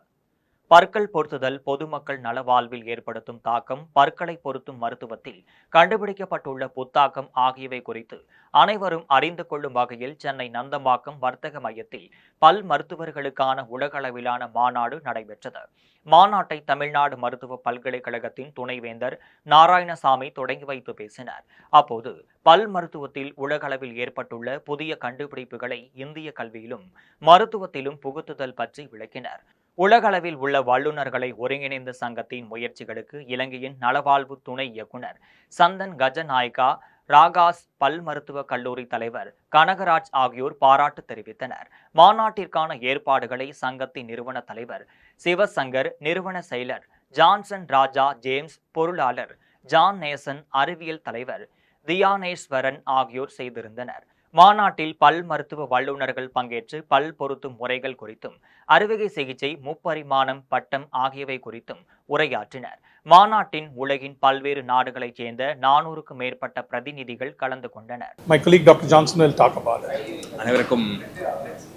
பற்கள் பொருத்துதல் பொதுமக்கள் நலவாழ்வில் ஏற்படுத்தும் தாக்கம், பற்களை பொருத்தும் மருத்துவத்தில் கண்டுபிடிக்கப்பட்டுள்ள புத்தாக்கம் ஆகியவை குறித்து அனைவரும் அறிந்து கொள்ளும் வகையில் சென்னை நந்தம்பாக்கம் வர்த்தக மையத்தில் பல் மருத்துவர்களுக்கான உலகளவிலான மாநாடு நடைபெற்றது. மாநாட்டை தமிழ்நாடு மருத்துவ பல்கலைக்கழகத்தின் துணைவேந்தர் நாராயணசாமி தொடங்கி வைத்து பேசினார். அப்போது பல் மருத்துவத்தில் உலகளவில் ஏற்பட்டுள்ள புதிய கண்டுபிடிப்புகளை இந்திய கல்வியிலும் மருத்துவத்திலும் புகுத்துதல் பற்றி விளக்கினர். உலகளவில் உள்ள வல்லுநர்களை ஒருங்கிணைந்த சங்கத்தின் முயற்சிகளுக்கு இலங்கையின் நலவாழ்வு துணை இயக்குனர் சந்தன் கஜநாயக்கா, ராகாஸ் பல் மருத்துவக் கல்லூரி தலைவர் கனகராஜ் ஆகியோர் பாராட்டு தெரிவித்தனர். மாநாட்டிற்கான ஏற்பாடுகளை சங்கத்தின் நிறுவன தலைவர் சிவசங்கர், நிறுவன செயலர் ஜான்சன் ராஜா ஜேம்ஸ், பொருளாளர் ஜான் நேசன், அறிவியல் தலைவர் தியானேஸ்வரன் ஆகியோர் செய்திருந்தனர். மாநாட்டில் பல் மருத்துவ வல்லுநர்கள் பங்கேற்று பல் பொருத்தும் முறைகள் குறித்தும், அறுவை சிகிச்சை, முப்பரிமாணம், பட்டம் ஆகியவை குறித்தும் உரையாற்றினர். மாநாட்டின் உலகின் பல்வேறு நாடுகளைச் சேர்ந்த 400க்கும் மேற்பட்ட பிரதிநிதிகள் கலந்து கொண்டனர். My colleague Dr. Johnson will talk about it. அனைவருக்கும்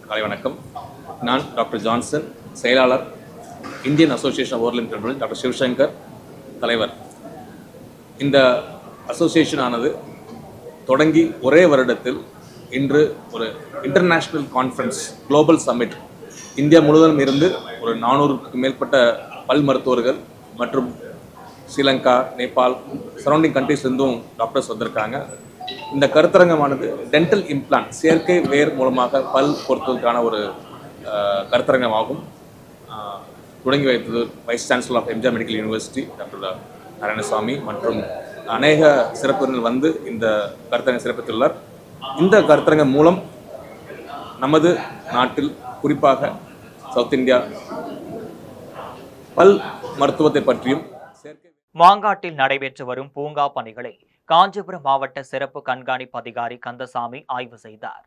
காலை வணக்கம். நான் டாக்டர் ஜான்சன், செயலாளர், Indian association of oral and dental, doctor Sivasankar, தலைவர். இந்த அசோசியேஷன் ஆனது தொடங்கி ஒரே வருடத்தில் இன்று ஒரு international conference, global summit, India முழுவதும் இருந்து ஒரு 400க்கும் மேற்பட்ட பல் மருத்துவர்கள் மற்றும் ஸ்ரீலங்கா, நேபாள், சரௌண்டிங் கண்ட்ரீஸ்லேருந்தும் டாக்டர்ஸ் வந்திருக்காங்க. இந்த கருத்தரங்கமானது டென்டல் இம்ப்ளான்ட், செயற்கை வேர் மூலமாக பல் பொருத்துவதற்கான ஒரு கருத்தரங்கமாகும். தொடங்கி வைத்தது vice chancellor of MGR medical university doctor Narayanasamy மற்றும் அநேக சிறப்பினர் வந்து இந்த கருத்தரங்கை சிறப்பித்துள்ளார். இந்த கருத்தரங்கம் மூலம் நமது நாட்டில், குறிப்பாக சவுத் இந்தியா, பல் மருத்துவத்தை பற்றியும் மாங்காட்டில் நடைபெற்று வரும் பூங்கா பணிகளை காஞ்சிபுரம் மாவட்ட சிறப்பு கண்காணிப்பு அதிகாரி கந்தசாமி ஆய்வு செய்தார்.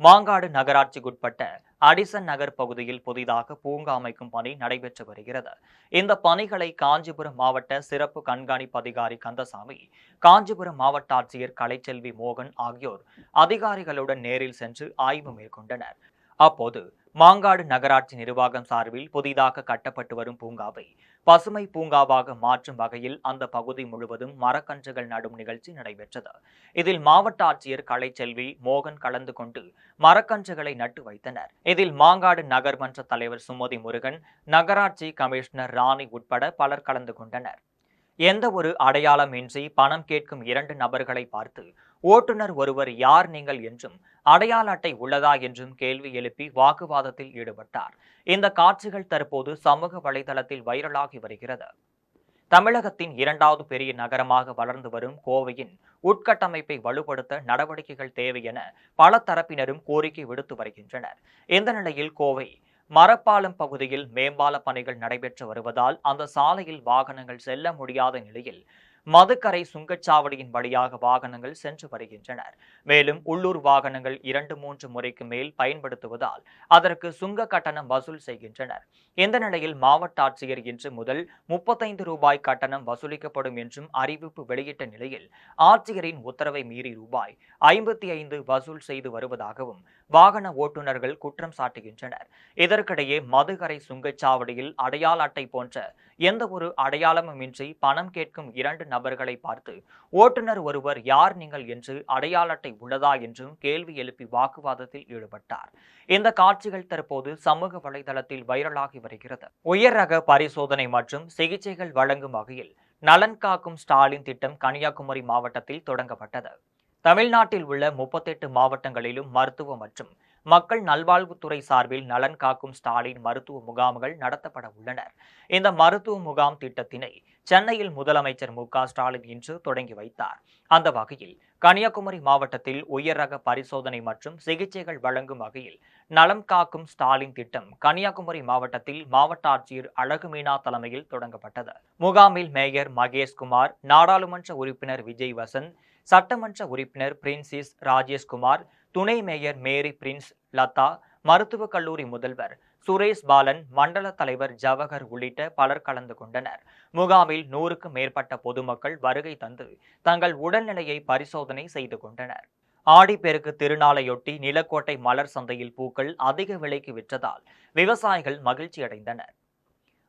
மாங்காடு நகராட்சிக்குட்பட்ட அடிசன் நகர் பகுதியில் புதிதாக பூங்கா அமைக்கும் பணி நடைபெற்று வருகிறது. இந்த பணிகளை காஞ்சிபுரம் மாவட்ட சிறப்பு கண்காணிப்பு அதிகாரி கந்தசாமி, காஞ்சிபுரம் மாவட்ட ஆட்சியர் கலைச்செல்வி மோகன் ஆகியோர் அதிகாரிகளுடன் நேரில் சென்று ஆய்வு மேற்கொண்டனர். அப்போது மாங்காடு நகராட்சி நிர்வாகம் சார்பில் புதிதாக கட்டப்பட்டு வரும் பூங்காவை பசுமை பூங்காவாக மாற்றும் வகையில் அந்த பகுதி முழுவதும் மரக்கன்றுகள் நடும் நிகழ்ச்சி நடைபெற்றது. இதில் மாவட்ட ஆட்சியர் கலைச்செல்வி மோகன் கலந்து கொண்டு மரக்கன்றுகளை நட்டு வைத்தனர். இதில் மாங்காடு நகர்மன்ற தலைவர் சுமதி முருகன், நகராட்சி கமிஷனர் ராணி உட்பட பலர் கலந்து கொண்டனர். எந்த ஒரு அடையாளமின்றி பணம் கேட்கும் 2 நபர்களை பார்த்து ஓட்டுநர் ஒருவர் யார் நீங்கள் என்றும், அடையாள அட்டை உள்ளதா என்றும் கேள்வி எழுப்பி வாக்குவாதத்தில் ஈடுபட்டார். இந்த காட்சிகள் தற்போது சமூக வலைதளத்தில் வைரலாகி வருகிறது. தமிழகத்தின் 2வது பெரிய நகரமாக வளர்ந்து வரும் கோவையின் உட்கட்டமைப்பை வலுப்படுத்த நடவடிக்கைகள் தேவை என பல தரப்பினரும் கோரிக்கை விடுத்து வருகின்றனர். இந்த நிலையில் கோவை மரப்பாலம் பகுதியில் மேம்பால பணிகள் நடைபெற்று வருவதால் அந்த சாலையில் வாகனங்கள் செல்ல முடியாத நிலையில் மதுக்கரை சுங்கச்சாவடியின் வழியாக வாகனங்கள் சென்று வருகின்றனர். மேலும் உள்ளூர் வாகனங்கள் 2-3 முறைக்கு மேல் பயன்படுத்துவதால் அதற்கு சுங்க கட்டணம் வசூல் செய்கின்றனர். இந்த நிலையில் மாவட்ட ஆட்சியர் இன்று முதல் 35 ரூபாய் கட்டணம் வசூலிக்கப்படும் என்றும் அறிவிப்பு வெளியிட்ட நிலையில் ஆட்சியரின் உத்தரவை மீறி ரூபாய் 55 வசூல் செய்து வருவதாகவும் வாகன ஓட்டுநர்கள் குற்றம் சாட்டுகின்றனர். இதற்கிடையே மதுகரை சுங்கச்சாவடியில் அடையாள அட்டை போன்ற எந்த ஒரு அடையாளமுமின்றி பணம் கேட்கும் 2 நபர்களை பார்த்து ஓட்டுநர் ஒருவர் யார் நீங்கள் என்று அடையாள அட்டை உள்ளதா என்றும் கேள்வி எழுப்பி வாக்குவாதத்தில் ஈடுபட்டார். இந்த காட்சிகள் தற்போது சமூக வலைதளத்தில் வைரலாகி வருகிறது. உயர் ரக பரிசோதனை மற்றும் சிகிச்சைகள் வழங்கும் வகையில் நலன் காக்கும் ஸ்டாலின் திட்டம் கன்னியாகுமரி மாவட்டத்தில் தொடங்கப்பட்டது. தமிழ்நாட்டில் உள்ள 38 மாவட்டங்களிலும் மருத்துவ மற்றும் மக்கள் நல்வாழ்வுத்துறை சார்பில் நலன் காக்கும் ஸ்டாலின் மருத்துவ முகாம்கள் நடத்தப்பட உள்ளன. இந்த மருத்துவ முகாம் திட்டத்தினை சென்னையில் முதலமைச்சர் மு.க. ஸ்டாலின் இன்று தொடங்கி வைத்தார். அந்த வகையில் கன்னியாகுமரி மாவட்டத்தில் உயர் ரக பரிசோதனை மற்றும் சிகிச்சைகள் வழங்கும் வகையில் நலம் காக்கும் ஸ்டாலின் திட்டம் கன்னியாகுமரி மாவட்டத்தில் மாவட்ட ஆட்சியர் அழகுமீனா தலைமையில் தொடங்கப்பட்டது. முகாமில் மேயர் மகேஷ்குமார், நாடாளுமன்ற உறுப்பினர் விஜய் வசந்த், சட்டமன்ற உறுப்பினர் பிரின்சிஸ் ராஜேஷ்குமார், துணை மேயர் மேரி பிரின்ஸ் லதா, மருத்துவக் கல்லூரி முதல்வர் சுரேஷ் பாலன், மண்டல தலைவர் ஜவஹர் உள்ளிட்ட பலர் கலந்து கொண்டனர். முகாமில் 100க்கும் மேற்பட்ட பொதுமக்கள் வருகை தந்து தங்கள் உடல்நிலையை பரிசோதனை செய்து கொண்டனர். ஆடிப்பெருக்கு திருநாளையொட்டி நிலக்கோட்டை மலர் சந்தையில் பூக்கள் அதிக விலைக்கு விற்றதால் விவசாயிகள் மகிழ்ச்சி அடைந்தனர்.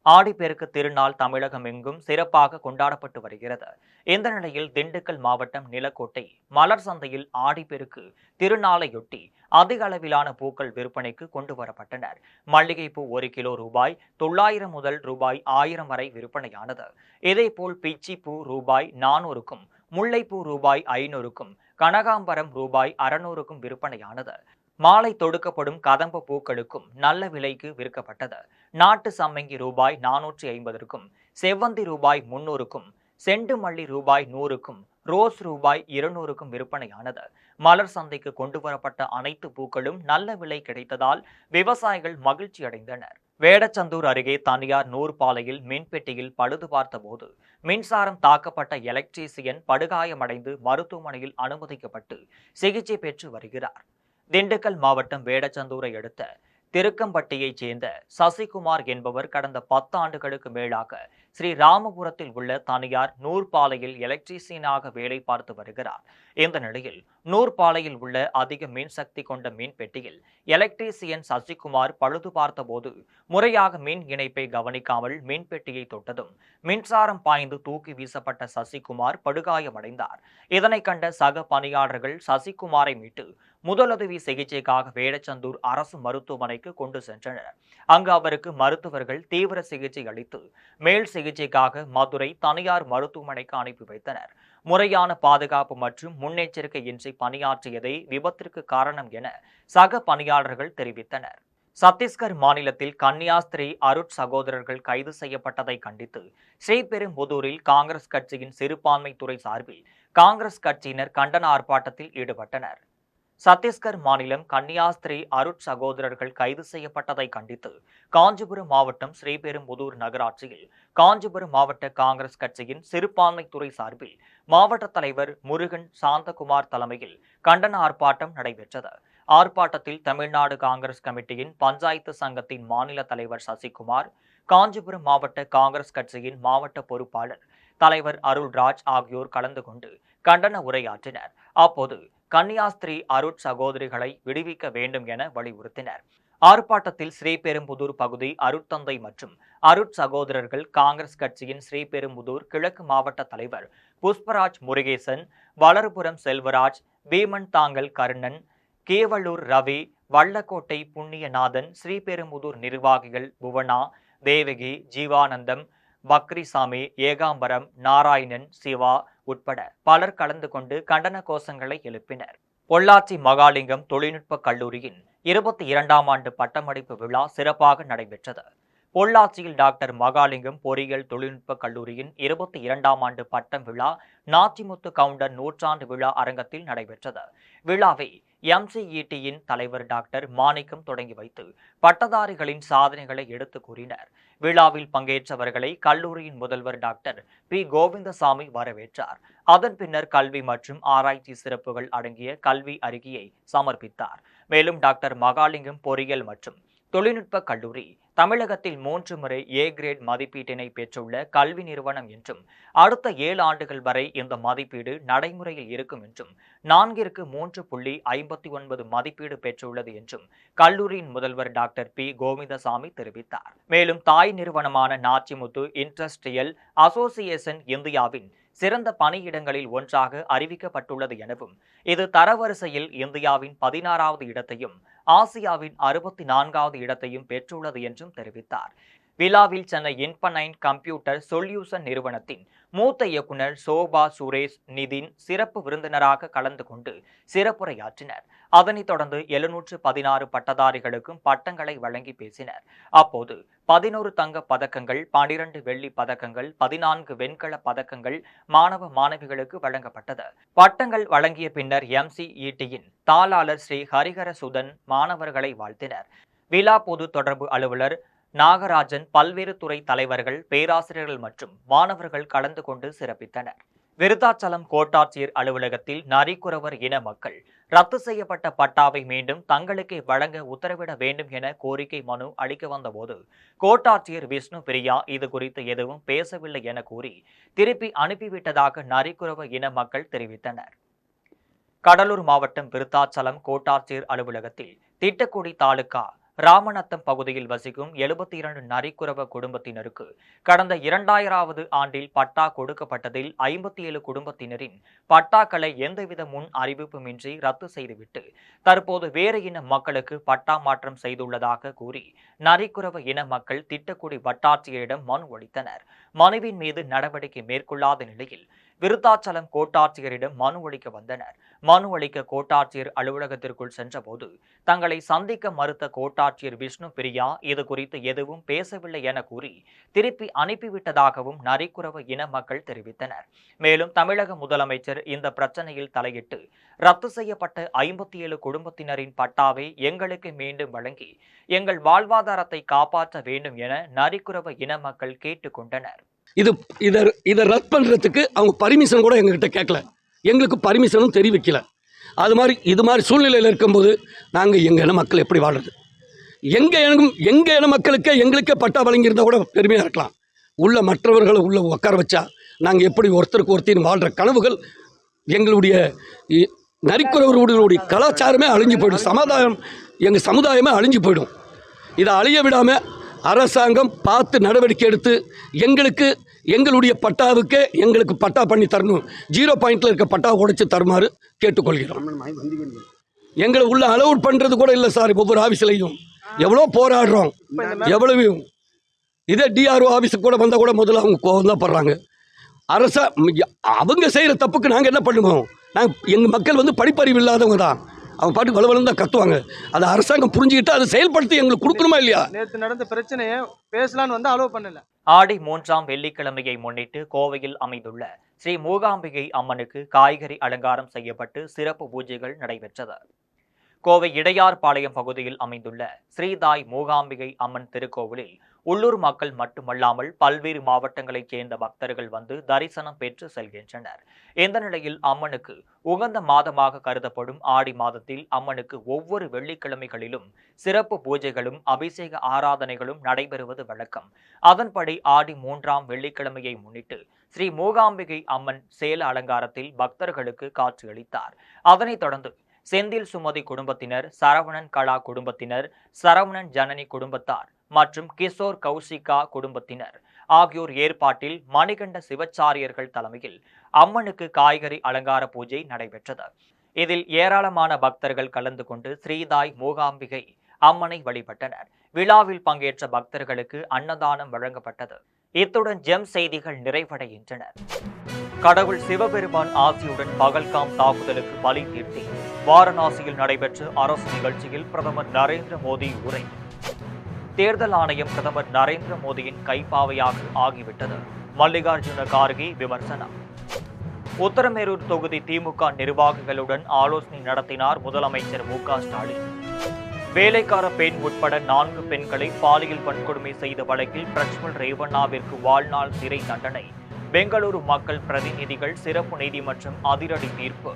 ஆடிப்பெருக்கு திருநாள் தமிழகம் எங்கும் சிறப்பாக கொண்டாடப்பட்டு வருகிறது. இந்த நிலையில் திண்டுக்கல் மாவட்டம் நிலக்கோட்டை மலர் சந்தையில் ஆடிப்பெருக்கு திருநாளையொட்டி அதிக அளவிலான பூக்கள் விற்பனைக்கு கொண்டு வரப்பட்டனர். மல்லிகைப்பூ 1 கிலோ ரூபாய் 900 முதல் ரூபாய் 1000 வரை விற்பனையானது. இதேபோல் பிச்சிப்பூ ரூபாய் 400க்கும், முல்லைப்பூ ரூபாய் 500க்கும், கனகாம்பரம் ரூபாய் 600க்கும் விற்பனையானது. மாலை தொடுக்கப்படும் கதம்ப பூக்களுக்கும் நல்ல விலைக்கு விற்கப்பட்டது. நாட்டு சம்மங்கி ரூபாய் 450க்கும், செவ்வந்தி ரூபாய் 300க்கும், செண்டு மல்லி ரூபாய் 100க்கும், ரோஸ் ரூபாய் 200க்கும் விற்பனையானது. மலர் சந்தைக்கு கொண்டு வரப்பட்ட அனைத்து பூக்களும் நல்ல விலை கிடைத்ததால் விவசாயிகள் மகிழ்ச்சி அடைந்தனர். வேடச்சந்தூர் அருகே தனியார் நூற்பாலையில் மின்பெட்டியில் பழுது பார்த்தபோது மின்சாரம் தாக்கப்பட்ட எலக்ட்ரீசியன் படுகாயமடைந்து மருத்துவமனையில் அனுமதிக்கப்பட்டு சிகிச்சை பெற்று வருகிறார். திண்டுக்கல் மாவட்டம் வேடச்சந்தூரை அடுத்த திருக்கம்பட்டியைச் சேர்ந்த சசிகுமார் என்பவர் கடந்த 10 ஆண்டுகளுக்கு மேலாக ஸ்ரீராமபுரத்தில் உள்ள தனியார் நூற்பாலையில் எலக்ட்ரீசியனாக வேலை பார்த்து வருகிறார். இந்த நிலையில் நூற்பாலையில் உள்ள அதிக மின்சக்தி கொண்ட மின் பெட்டியில் எலக்ட்ரீசியன் சசிகுமார் பழுது பார்த்தபோது முறையாக மின் இணைப்பை கவனிக்காமல் மின் பெட்டியை தொட்டதும் மின்சாரம் பாய்ந்து தூக்கி வீசப்பட்ட சசிகுமார் படுகாயமடைந்தார். இதனை கண்ட சக பணியாளர்கள் சசிகுமாரை மீட்டு முதலுதவி சிகிச்சைக்காக வேடச்சந்தூர் அரசு மருத்துவமனைக்கு கொண்டு சென்றனர். அங்கு அவருக்கு மருத்துவர்கள் தீவிர சிகிச்சை அளித்து மேல் சிகிச்சைக்காக மதுரை தனியார் மருத்துவமனைக்கு அனுப்பி வைத்தனர். முறையான பாதுகாப்பு மற்றும் முன்னெச்சரிக்கை இன்றி பணியாற்றியதே விபத்திற்கு காரணம் என சக பணியாளர்கள் தெரிவித்தனர். சத்தீஸ்கர் மாநிலத்தில் கன்னியாஸ்திரி அருட் சகோதரர்கள் கைது செய்யப்பட்டதை கண்டித்து ஸ்ரீபெரும்புதூரில் காங்கிரஸ் கட்சியின் சிறுபான்மை துறை சார்பில் காங்கிரஸ் கட்சியினர் கண்டன ஆர்ப்பாட்டத்தில் ஈடுபட்டனர். சத்தீஸ்கர் மாநிலம் கன்னியாஸ்திரி அருட் சகோதரர்கள் கைது செய்யப்பட்டதை கண்டித்து காஞ்சிபுரம் மாவட்டம் ஸ்ரீபெரும்புதூர் நகராட்சியில் காஞ்சிபுரம் மாவட்ட காங்கிரஸ் கட்சியின் சிறுபான்மை துறை சார்பில் மாவட்ட தலைவர் முருகன் சாந்தகுமார் தலைமையில் கண்டன ஆர்ப்பாட்டம் நடைபெற்றது. ஆர்ப்பாட்டத்தில் தமிழ்நாடு காங்கிரஸ் கமிட்டியின் பஞ்சாயத்து சங்கத்தின் மாநில தலைவர் சசிகுமார், காஞ்சிபுரம் மாவட்ட காங்கிரஸ் கட்சியின் மாவட்ட பொறுப்பாளர் தலைவர் அருள்ராஜ் ஆகியோர் கலந்து கொண்டு கண்டன உரையாற்றினர். அப்போது கன்னியாஸ்திரி அருட் சகோதரிகளை விடுவிக்க வேண்டும் என வலியுறுத்தினர். ஆர்ப்பாட்டத்தில் ஸ்ரீபெரும்புதூர் பகுதி அருட்தந்தை மற்றும் அருட் சகோதரர்கள் காங்கிரஸ் கட்சியின் ஸ்ரீபெரும்புதூர் கிழக்கு மாவட்ட தலைவர் புஷ்பராஜ் முருகேசன், வளர்புரம் செல்வராஜ், பீமன் தாங்கல் கருணன், கேவலூர் ரவி, வள்ளக்கோட்டை புண்ணியநாதன், ஸ்ரீபெரும்புதூர் நிர்வாகிகள் புவனா, தேவகி, ஜீவானந்தம், பக்ரிசாமி, ஏகாம்பரம், நாராயணன், சிவா உட்பட பலர் கலந்து கொண்டு கண்டன கோஷங்களை எழுப்பினர். பொள்ளாச்சி மகாலிங்கம் தொழில்நுட்ப கல்லூரியின் 22ஆம் ஆண்டு பட்டமளிப்பு விழா சிறப்பாக நடைபெற்றது. பொள்ளாச்சியில் டாக்டர் மகாலிங்கம் பொறியியல் தொழில்நுட்ப கல்லூரியின் 22ஆம் ஆண்டு பட்டம் விழா நாச்சிமுத்து கவுண்டர் நூற்றாண்டு விழா அரங்கத்தில் நடைபெற்றது. விழாவை MCETயின் தலைவர் டாக்டர் மாணிக்கம் தொடங்கி வைத்து பட்டதாரிகளின் சாதனைகளை எடுத்து கூறினர். விழாவில் பங்கேற்றவர்களை கல்லூரியின் முதல்வர் டாக்டர் பி. கோவிந்தசாமி வரவேற்றார். அதன் பின்னர் கல்வி மற்றும் ஆராய்ச்சி சிறப்புகள் அடங்கிய கல்வி அறிக்கையை சமர்ப்பித்தார். மேலும் டாக்டர் மகாலிங்கம் பொறியியல் மற்றும் தொழில்நுட்ப கல்லூரி தமிழகத்தில் 3 முறை ஏ கிரேட் மதிப்பீட்டினை பெற்றுள்ள கல்வி நிறுவனம் என்றும் அடுத்த 7 ஆண்டுகள் வரை இந்த மதிப்பீடு நடைமுறையில் இருக்கும் என்றும் 4ற்கு 3.59 மதிப்பீடு பெற்றுள்ளது என்றும் கல்லூரியின் முதல்வர் டாக்டர் பி கோவிந்தசாமி தெரிவித்தார். மேலும் தாய் நிறுவனமான நாச்சிமுத்து இண்டஸ்ட்ரியல் அசோசியேஷன் இந்தியாவின் சிறந்த பணியிடங்களில் ஒன்றாக அறிவிக்கப்பட்டுள்ளது எனவும் இது தரவரிசையில் இந்தியாவின் 16வது இடத்தையும் ஆசியாவின் 64வது இடத்தையும் பெற்றுள்ளது என்றும் தெரிவித்தார். விழாவில் சென்னை இன்பனைன் கம்ப்யூட்டர் சொல்யூஷன் நிறுவனத்தின் மூத்த இயக்குனர் சோபா சுரேஷ் நிதின் சிறப்பு விருந்தினராக கலந்து கொண்டு சிறப்புரையாற்றினர். அதனைத் தொடர்ந்து 716 பட்டதாரிகளுக்கும் பட்டங்களை வழங்கி பேசினர். அப்போது 11 தங்க பதக்கங்கள், 12 வெள்ளி பதக்கங்கள், 14 வெண்கல பதக்கங்கள் மாணவ மாணவிகளுக்கு வழங்கப்பட்டது. பட்டங்கள் வழங்கிய பின்னர் MCETயின் தாளாளர் ஸ்ரீ ஹரிஹர சுதன் மாணவர்களை வாழ்த்தினர். விழா பொது தொடர்பு அலுவலர் நாகராஜன், பல்வேறு துறை தலைவர்கள், பேராசிரியர்கள் மற்றும் மாணவர்கள் கலந்து கொண்டு சிறப்பித்தனர். விருத்தாச்சலம் கோட்டாட்சியர் அலுவலகத்தில் நரிக்குறவர் இன மக்கள் ரத்து செய்யப்பட்ட பட்டாவை மீண்டும் தங்களுக்கே வழங்க உத்தரவிட வேண்டும் என கோரிக்கை மனு அளிக்க வந்தபோது கோட்டாட்சியர் விஷ்ணு பிரியா இது குறித்து எதுவும் பேசவில்லை என கூறி திருப்பி அனுப்பிவிட்டதாக நரிக்குறவர் இன மக்கள் தெரிவித்தனர். கடலூர் மாவட்டம் விருத்தாச்சலம் கோட்டாட்சியர் அலுவலகத்தில் திட்டக்குடி தாலுகா ராமநத்தம் பகுதியில் வசிக்கும் 72 நரிக்குறவ குடும்பத்தினருக்கு கடந்த 2000வது ஆண்டில் பட்டா கொடுக்கப்பட்டதில் 57 குடும்பத்தினரின் பட்டாக்களை எந்தவித முன் அறிவிப்புமின்றி ரத்து செய்துவிட்டு தற்போது வேறு இன மக்களுக்கு பட்டா மாற்றம் செய்துள்ளதாக கூறி நரிக்குறவ இன மக்கள் திட்டக்குடி வட்டாட்சியரிடம் மனு அளித்தனர். மனுவின் மீது நடவடிக்கை மேற்கொள்ளாத நிலையில் விருத்தாச்சலம் கோட்டாட்சியரிடம் மனு அளிக்க வந்தனர். மனு அளிக்க கோட்டாட்சியர் அலுவலகத்திற்குள் சென்றபோது தங்களை சந்திக்க மறுத்த கோட்டாட்சியர் விஷ்ணு பிரியா இது குறித்து எதுவும் பேசவில்லை என கூறி திருப்பி அனுப்பிவிட்டதாகவும் நரிக்குறவ இன மக்கள் தெரிவித்தனர். மேலும் தமிழக முதலமைச்சர் இந்த பிரச்சனையில் தலையிட்டு ரத்து செய்யப்பட்ட 57 குடும்பத்தினரின் பட்டாவை எங்களுக்கு மீண்டும் வழங்கி எங்கள் வாழ்வாதாரத்தை காப்பாற்ற வேண்டும் என நரிக்குறவ இன மக்கள் கேட்டுக்கொண்டனர். இதை ரத்து பண்ணுறதுக்கு அவங்க பர்மிஷன் கூட எங்ககிட்ட கேட்கல, எங்களுக்கு பர்மிஷனும் தெரிவிக்கல. இது மாதிரி சூழ்நிலையில் இருக்கும்போது நாங்கள் எங்கள் இன மக்கள் எப்படி வாழ்றது? எங்கள் இன மக்களுக்கே எங்களுக்கே பட்டா வழங்கியிருந்தால் கூட பெருமையாக இருக்கலாம். மற்றவர்களை உட்கார வச்சா நாங்கள் எப்படி ஒருத்தருக்கு ஒருத்தர் வாழ்கிற கனவுகள், எங்களுடைய நரிக்குறவர்களுடைய கலாச்சாரமே அழிஞ்சு போயிடும், எங்கள் சமுதாயமே அழிஞ்சு போயிடும். இதை அழிய விடாமல் அரசாங்கம் பார்த்து நடவடிக்கை எடுத்து எங்களுடைய பட்டாவுக்கு எங்களுக்கு பட்டா பண்ணி தரணும். 0 பாயிண்டில் இருக்க பட்டா உடைச்சு தருமாறு கேட்டுக்கொள்கிறோம். எங்களை அலோட் பண்ணுறது கூட இல்லை சார். ஒவ்வொரு ஆஃபீஸ்லையும் எவ்வளோ போராடுறோம், எவ்வளவு இதே டிஆர்ஓ ஆஃபீஸுக்கு கூட வந்தால் கூட முதல்ல அவங்க கோவம் தான் படுறாங்க. அவங்க செய்கிற தப்புக்கு நாங்கள் என்ன பண்ணுவோம்? எங்கள் மக்கள் படிப்பறிவு இல்லாதவங்க தான். அவங்க பாட்டுக்கு வலுவலும் தான் கத்துவாங்க. அதை அரசாங்கம் புரிஞ்சுக்கிட்டு அதை செயல்படுத்தி எங்களுக்கு கொடுக்கணுமா இல்லையா? நேற்று நடந்த பிரச்சனையை பேசலான்னு அலோவ் பண்ணல. ஆடி 3ஆம் வெள்ளிக்கிழமையை முன்னிட்டு கோவையில் அமைந்துள்ள ஸ்ரீ மூகாம்பிகை அம்மனுக்கு காய்கறி அலங்காரம் செய்யப்பட்டு சிறப்பு பூஜைகள் நடைபெற்றது. கோவை இடையார்பாளையம் பகுதியில் அமைந்துள்ள ஸ்ரீதாய் மூகாம்பிகை அம்மன் திருக்கோவிலில் உள்ளூர் மக்கள் மட்டுமல்லாமல் பல்வேறு மாவட்டங்களைச் சேர்ந்த பக்தர்கள் வந்து தரிசனம் பெற்று செல்கின்றனர். இந்த நிலையில் அம்மனுக்கு உகந்த மாதமாக கருதப்படும் ஆடி மாதத்தில் அம்மனுக்கு ஒவ்வொரு வெள்ளிக்கிழமைகளிலும் சிறப்பு பூஜைகளும் அபிஷேக ஆராதனைகளும் நடைபெறுவது வழக்கம். அதன்படி ஆடி 3ஆம் வெள்ளிக்கிழமையை முன்னிட்டு ஸ்ரீ மூகாம்பிகை அம்மன் சேல அலங்காரத்தில் பக்தர்களுக்கு காட்சியளித்தார். அதனைத் தொடர்ந்து செந்தில் சுமதி குடும்பத்தினர், சரவணன் கலா குடும்பத்தினர், சரவணன் ஜனனி குடும்பத்தார் மற்றும் கிஷோர் கௌசிகா குடும்பத்தினர் ஆகியோர் ஏற்பாட்டில் மணிகண்ட சிவச்சாரியர்கள் தலைமையில் அம்மனுக்கு காய்கறி அலங்கார பூஜை நடைபெற்றது. இதில் ஏராளமான பக்தர்கள் கலந்து கொண்டு ஸ்ரீதாய் மூகாம்பிகை அம்மனை வழிபட்டனர். விழாவில் பங்கேற்ற பக்தர்களுக்கு அன்னதானம் வழங்கப்பட்டது. இத்துடன் ஜெம் செய்திகள் நிறைவடைகின்றன. கடவுள் சிவபெருமான் ஆசியுடன் பகல்காம் தாக்குதலுக்கு பலி தீர்த்தி வாரணாசியில் நடைபெற்ற அரசு நிகழ்ச்சியில் பிரதமர் நரேந்திர மோடி உரை. தேர்தல் ஆணையம் பிரதமர் நரேந்திர மோடியின் கைப்பாவையாக ஆகிவிட்டது. மல்லிகார்ஜுன கார்கே விமர்சனம். உத்தரமேரூர் தொகுதி திமுக நிர்வாகிகளுடன் ஆலோசனை நடத்தினார் முதலமைச்சர் மு.க. ஸ்டாலின். வேலைக்கார பெண் உட்பட 4 பெண்களை பாலியல் வன்கொடுமை செய்த வழக்கில் பிரஜ்வல் ரேவண்ணாவிற்கு வாழ்நாள் சிறை தண்டனை. பெங்களூரு மக்கள் பிரதிநிதிகள் சிறப்பு நீதிமன்றம் அதிரடி தீர்ப்பு.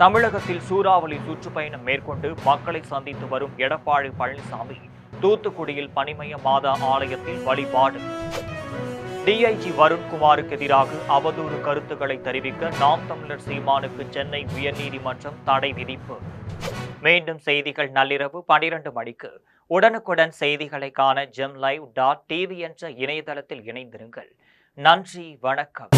தமிழகத்தில் சூறாவளி சுற்றுப்பயணம் மேற்கொண்டு மக்களை சந்தித்து வரும் எடப்பாடி பழனிசாமி தூத்துக்குடியில் பனிமய மாதா ஆலயத்தில் வழிபாடு. டிஐஜி வருண்குமாருக்கு எதிராக அவதூறு கருத்துக்களை தெரிவிக்க நாம் தமிழர் சீமானுக்கு சென்னை உயர்நீதிமன்றம் தடை விதிப்பு. மீண்டும் செய்திகள் நள்ளிரவு 12 மணிக்கு. உடனுக்குடன் செய்திகளை காண gemlive.tv என்ற இணையதளத்தில் இணைந்திருங்கள். நன்றி, வணக்கம்.